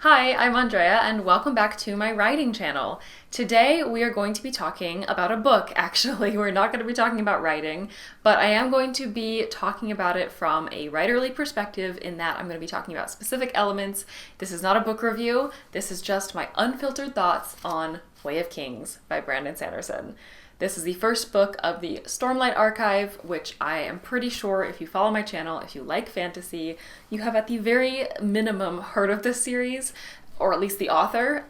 Hi, I'm Andrea, and welcome back to my writing channel. Today we are going to be talking about a book, actually. We're not going to be talking about writing, but I am going to be talking about it from a writerly perspective in that I'm going to be talking about specific elements. This is not a book review, this is just my unfiltered thoughts on Way of Kings by Brandon Sanderson. This is the first book of the Stormlight Archive, which I am pretty sure if you follow my channel, if you like fantasy, you have at the very minimum heard of this series, or at least the author,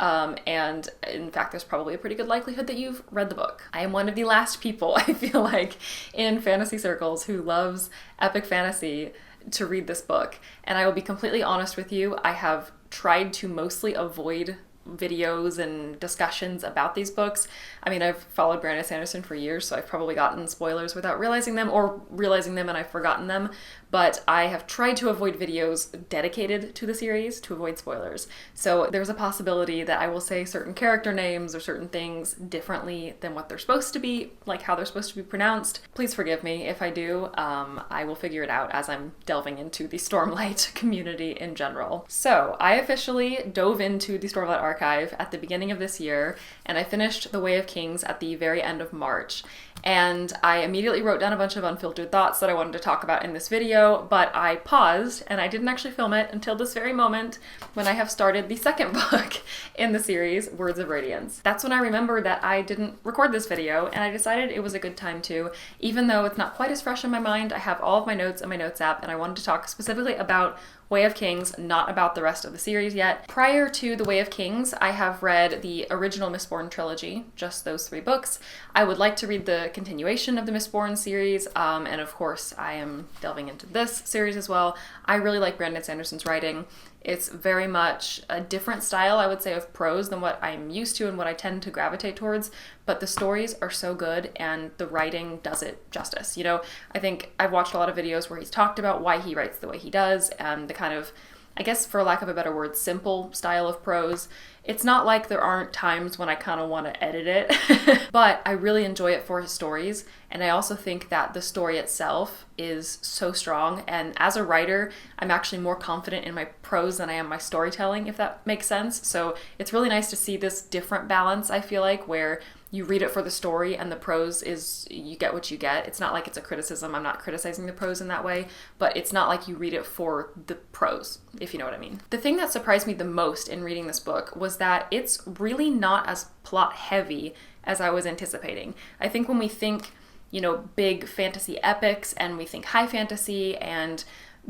and in fact there's probably a pretty good likelihood that you've read the book. I am one of the last people, I feel like, in fantasy circles who loves epic fantasy to read this book, and I will be completely honest with you, I have tried to mostly avoid videos and discussions about these books. I mean, I've followed Brandon Sanderson for years, so I've probably gotten spoilers without realizing them, or realizing them and I've forgotten them, but I have tried to avoid videos dedicated to the series to avoid spoilers. So there's a possibility that I will say certain character names or certain things differently than what they're supposed to be, like how they're supposed to be pronounced. Please forgive me if I do. I will figure it out as I'm delving into the Stormlight community in general. So I officially dove into the Stormlight Archive at the beginning of this year, and I finished The Way of Kings at the very end of March. And I immediately wrote down a bunch of unfiltered thoughts that I wanted to talk about in this video, but I paused and I didn't actually film it until this very moment when I have started the second book in the series, Words of Radiance. That's when I remembered that I didn't record this video, and I decided it was a good time to. Even though it's not quite as fresh in my mind, I have all of my notes in my notes app, and I wanted to talk specifically about Way of Kings, not about the rest of the series yet. Prior to The Way of Kings, I have read the original Mistborn trilogy, just those 3 books. I would like to read the continuation of the Mistborn series, and of course I am delving into this series as well. I really like Brandon Sanderson's writing. It's very much a different style, I would say, of prose than what I'm used to and what I tend to gravitate towards, but the stories are so good and the writing does it justice. You know, I think I've watched a lot of videos where he's talked about why he writes the way he does and the kind of, I guess for lack of a better word, simple style of prose. It's not like there aren't times when I kind of want to edit it, but I really enjoy it for his stories, and I also think that the story itself is so strong, and as a writer, I'm actually more confident in my prose than I am my storytelling, if that makes sense. So it's really nice to see this different balance, I feel like, where you read it for the story and the prose is, you get what you get. It's not like it's a criticism. I'm not criticizing the prose in that way, but it's not like you read it for the prose, if you know what I mean. The thing that surprised me the most in reading this book was that it's really not as plot heavy as I was anticipating. I think when we think, you know, big fantasy epics and we think high fantasy and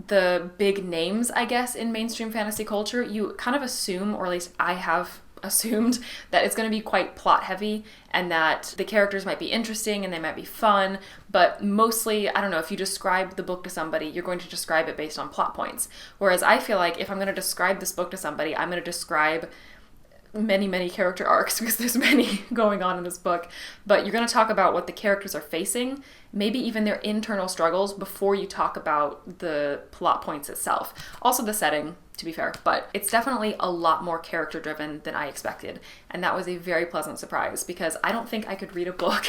the big names, I guess, in mainstream fantasy culture, you kind of assume, or at least I have assumed, that it's going to be quite plot heavy and that the characters might be interesting and they might be fun, but mostly, I don't know, if you describe the book to somebody, you're going to describe it based on plot points. Whereas I feel like if I'm going to describe this book to somebody, I'm going to describe many character arcs, because there's many going on in this book, but you're going to talk about what the characters are facing, maybe even their internal struggles, before you talk about the plot points itself. Also the setting, to be fair, but it's definitely a lot more character driven than I expected, and that was a very pleasant surprise, because I don't think I could read a book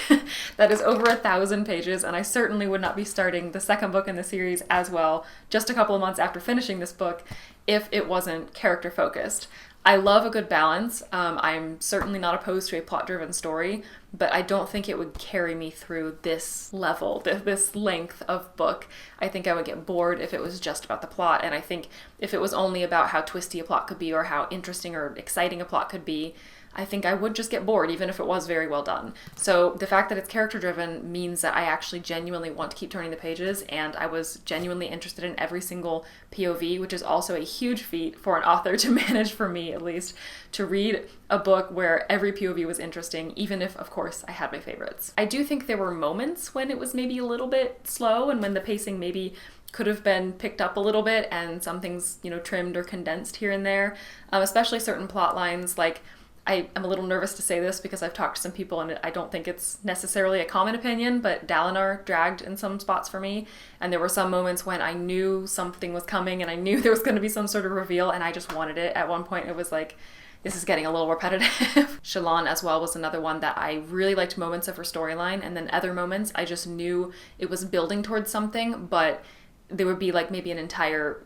that is over 1,000 pages, and I certainly would not be starting the second book in the series as well just a couple of months after finishing this book if it wasn't character focused. I love a good balance. I'm certainly not opposed to a plot-driven story, but I don't think it would carry me through this level, this length of book. I think I would get bored if it was just about the plot, and I think if it was only about how twisty a plot could be or how interesting or exciting a plot could be, I think I would just get bored, even if it was very well done. So the fact that it's character-driven means that I actually genuinely want to keep turning the pages, and I was genuinely interested in every single POV, which is also a huge feat for an author to manage, for me at least, to read a book where every POV was interesting, even if, of course, I had my favorites. I do think there were moments when it was maybe a little bit slow, and when the pacing maybe could have been picked up a little bit, and some things, you know, trimmed or condensed here and there, especially certain plot lines. Like, I am a little nervous to say this because I've talked to some people and I don't think it's necessarily a common opinion, but Dalinar dragged in some spots for me, and there were some moments when I knew something was coming and I knew there was going to be some sort of reveal and I just wanted it. At one point it was like, this is getting a little repetitive. Shallan as well was another one that I really liked moments of her storyline, and then other moments I just knew it was building towards something, but there would be like maybe an entire,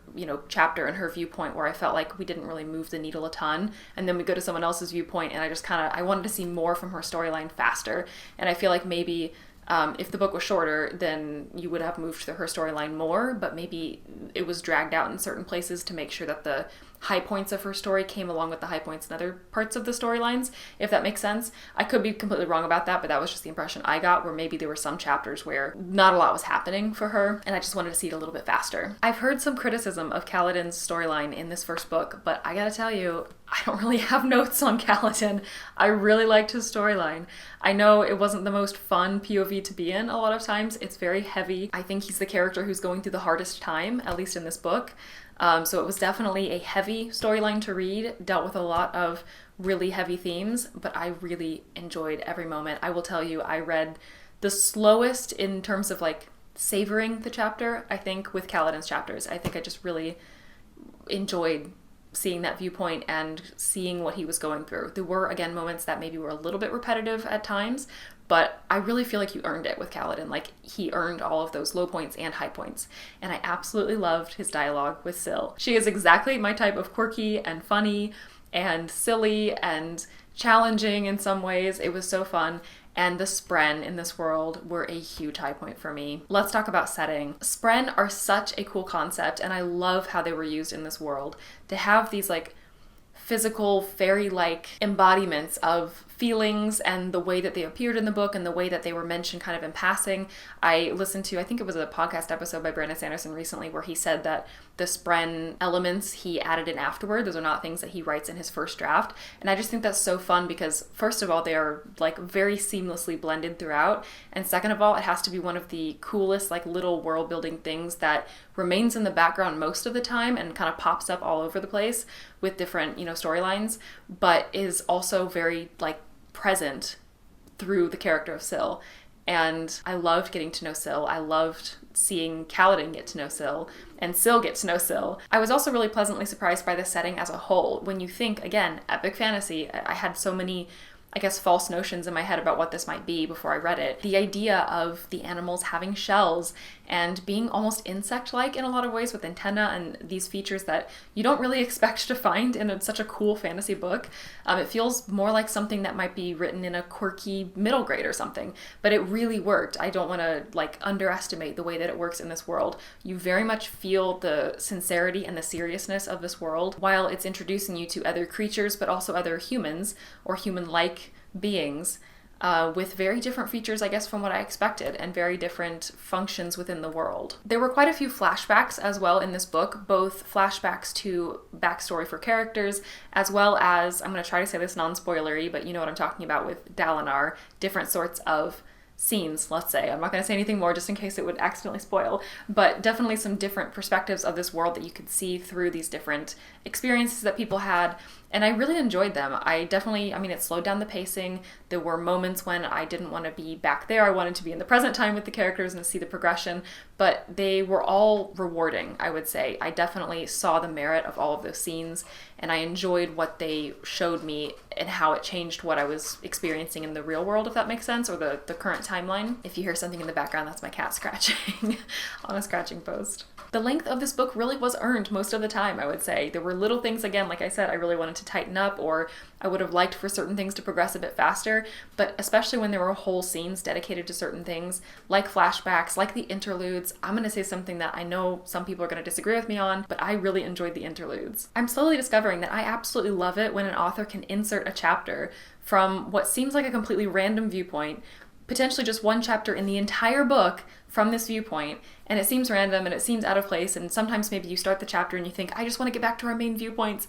chapter in her viewpoint where I felt like we didn't really move the needle a ton. And then we go to someone else's viewpoint and I just I wanted to see more from her storyline faster. And I feel like maybe if the book was shorter, then you would have moved through her storyline more, but maybe it was dragged out in certain places to make sure that the high points of her story came along with the high points in other parts of the storylines, if that makes sense. I could be completely wrong about that, but that was just the impression I got, where maybe there were some chapters where not a lot was happening for her, and I just wanted to see it a little bit faster. I've heard some criticism of Kaladin's storyline in this first book, but I gotta tell you, I don't really have notes on Kaladin. I really liked his storyline. I know it wasn't the most fun POV to be in a lot of times. It's very heavy. I think he's the character who's going through the hardest time, at least in this book. So it was definitely a heavy storyline to read, dealt with a lot of really heavy themes, but I really enjoyed every moment. I will tell you, I read the slowest in terms of like savoring the chapter, I think, with Kaladin's chapters. I think I just really enjoyed seeing that viewpoint and seeing what he was going through. There were, again, moments that maybe were a little bit repetitive at times, but I really feel like you earned it with Kaladin. Like, he earned all of those low points and high points. And I absolutely loved his dialogue with Syl. She is exactly my type of quirky and funny and silly and challenging in some ways. It was so fun. And the Spren in this world were a huge high point for me. Let's talk about setting. Spren are such a cool concept, and I love how they were used in this world. To have these like physical, fairy-like embodiments of feelings and the way that they appeared in the book and the way that they were mentioned kind of in passing. I listened to, I think it was a podcast episode by Brandon Sanderson recently, where he said that the Spren elements he added in afterward, those are not things that he writes in his first draft. And I just think that's so fun because, first of all, they are like very seamlessly blended throughout. And second of all, it has to be one of the coolest like little world building things that remains in the background most of the time and kind of pops up all over the place with different, storylines, but is also very like present through the character of Syl. And I loved getting to know Syl. I loved seeing Kaladin get to know Syl and Syl get to know Syl. I was also really pleasantly surprised by the setting as a whole. When you think, again, epic fantasy, I had so many, I guess, false notions in my head about what this might be before I read it. The idea of the animals having shells and being almost insect-like in a lot of ways with antennae and these features that you don't really expect to find in such a cool fantasy book. It feels more like something that might be written in a quirky middle grade or something, but it really worked. I don't want to like underestimate the way that it works in this world. You very much feel the sincerity and the seriousness of this world while it's introducing you to other creatures, but also other humans or human-like beings. With very different features, I guess, from what I expected, and very different functions within the world. There were quite a few flashbacks as well in this book, both flashbacks to backstory for characters, as well as, I'm going to try to say this non-spoilery, but you know what I'm talking about with Dalinar, different sorts of scenes, let's say. I'm not going to say anything more just in case it would accidentally spoil, but definitely some different perspectives of this world that you could see through these different experiences that people had, and I really enjoyed them. It slowed down the pacing. There were moments when I didn't want to be back there. I wanted to be in the present time with the characters and to see the progression, but they were all rewarding, I would say. I definitely saw the merit of all of those scenes, and I enjoyed what they showed me and how it changed what I was experiencing in the real world, if that makes sense, or the current timeline. If you hear something in the background, that's my cat scratching on a scratching post. The length of this book really was earned most of the time, I would say. There were little things, again, like I said, I really wanted to tighten up, or I would have liked for certain things to progress a bit faster, but especially when there were whole scenes dedicated to certain things, like flashbacks, like the interludes. I'm going to say something that I know some people are going to disagree with me on, but I really enjoyed the interludes. I'm slowly discovering that I absolutely love it when an author can insert a chapter from what seems like a completely random viewpoint, potentially just one chapter in the entire book from this viewpoint, and it seems random and it seems out of place, and sometimes maybe you start the chapter and you think, I just want to get back to our main viewpoints,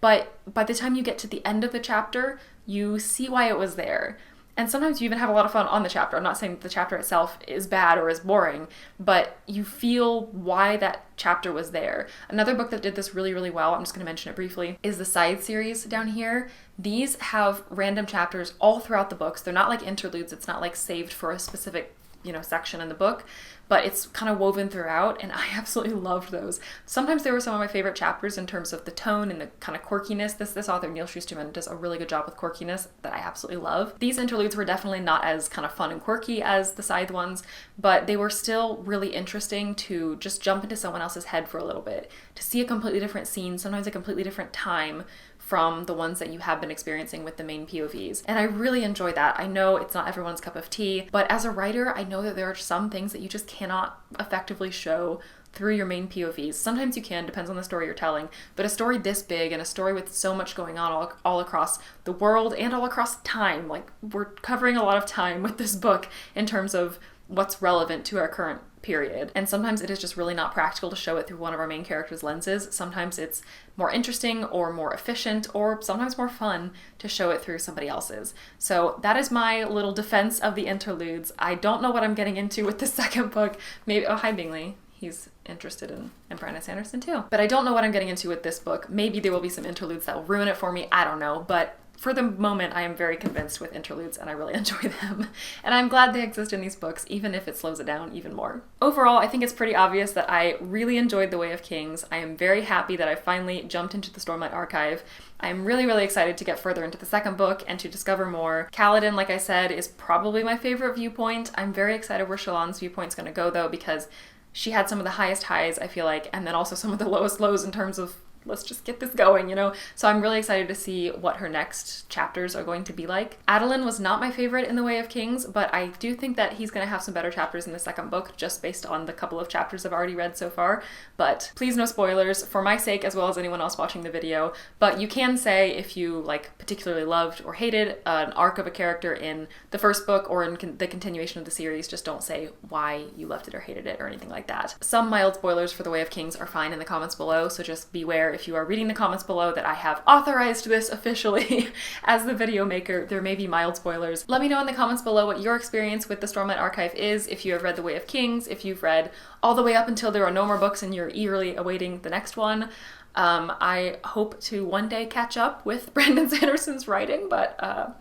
but by the time you get to the end of the chapter, you see why it was there. And sometimes you even have a lot of fun on the chapter. I'm not saying that the chapter itself is bad or is boring, but you feel why that chapter was there. Another book that did this really, really well, I'm just going to mention it briefly, is the Scythe series down here. These have random chapters all throughout the books. They're not like interludes. It's not like saved for a specific section in the book, but it's kind of woven throughout, and I absolutely loved those. Sometimes they were some of my favorite chapters in terms of the tone and the kind of quirkiness. This author, Neil Schusterman, does a really good job with quirkiness that I absolutely love. These interludes were definitely not as kind of fun and quirky as the side ones, but they were still really interesting to just jump into someone else's head for a little bit, to see a completely different scene, sometimes a completely different time from the ones that you have been experiencing with the main POVs. And I really enjoy that. I know it's not everyone's cup of tea, but as a writer, I know that there are some things that you just cannot effectively show through your main POVs. Sometimes you can, depends on the story you're telling, but a story this big and a story with so much going on all across the world and all across time, like we're covering a lot of time with this book in terms of what's relevant to our current period. And sometimes it is just really not practical to show it through one of our main characters' lenses. Sometimes it's more interesting or more efficient or sometimes more fun to show it through somebody else's. So that is my little defense of the interludes. I don't know what I'm getting into with the second book. Maybe, oh, hi Bingley. He's interested in Brandon Sanderson too. But I don't know what I'm getting into with this book. Maybe there will be some interludes that will ruin it for me. I don't know. But for the moment, I am very convinced with interludes and I really enjoy them. And I'm glad they exist in these books, even if it slows it down even more. Overall, I think it's pretty obvious that I really enjoyed The Way of Kings. I am very happy that I finally jumped into the Stormlight Archive. I'm really, really excited to get further into the second book and to discover more. Kaladin, like I said, is probably my favorite viewpoint. I'm very excited where Shallan's viewpoint's gonna go though, because she had some of the highest highs, I feel like, and then also some of the lowest lows in terms of let's just get this going, So I'm really excited to see what her next chapters are going to be like. Adolin was not my favorite in The Way of Kings, but I do think that he's going to have some better chapters in the second book, just based on the couple of chapters I've already read so far. But please no spoilers for my sake as well as anyone else watching the video. But you can say if you particularly loved or hated an arc of a character in the first book or in the continuation of the series. Just don't say why you loved it or hated it or anything like that. Some mild spoilers for The Way of Kings are fine in the comments below, so just beware if you are reading the comments below that I have authorized this officially as the video maker. There may be mild spoilers. Let me know in the comments below what your experience with the Stormlight Archive is, if you have read The Way of Kings, if you've read all the way up until there are no more books and you're eagerly awaiting the next one. I hope to one day catch up with Brandon Sanderson's writing, but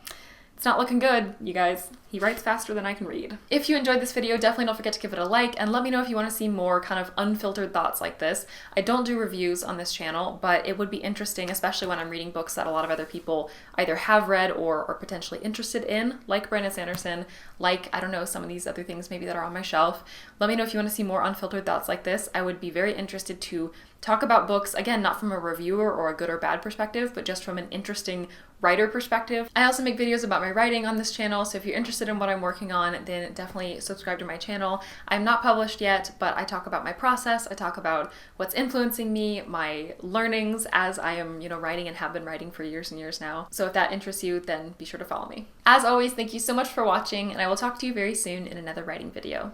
it's not looking good, you guys. He writes faster than I can read. If you enjoyed this video, definitely don't forget to give it a like and let me know if you want to see more kind of unfiltered thoughts like this. I don't do reviews on this channel, but it would be interesting, especially when I'm reading books that a lot of other people either have read or are potentially interested in, like Brandon Sanderson, like, I don't know, some of these other things maybe that are on my shelf. Let me know if you want to see more unfiltered thoughts like this. I would be very interested to talk about books, again, not from a reviewer or a good or bad perspective, but just from an interesting writer perspective. I also make videos about my writing on this channel, so if you're interested in what I'm working on, then definitely subscribe to my channel. I'm not published yet, but I talk about my process, I talk about what's influencing me, my learnings as I am, writing and have been writing for years and years now. So if that interests you, then be sure to follow me. As always, thank you so much for watching, and I will talk to you very soon in another writing video.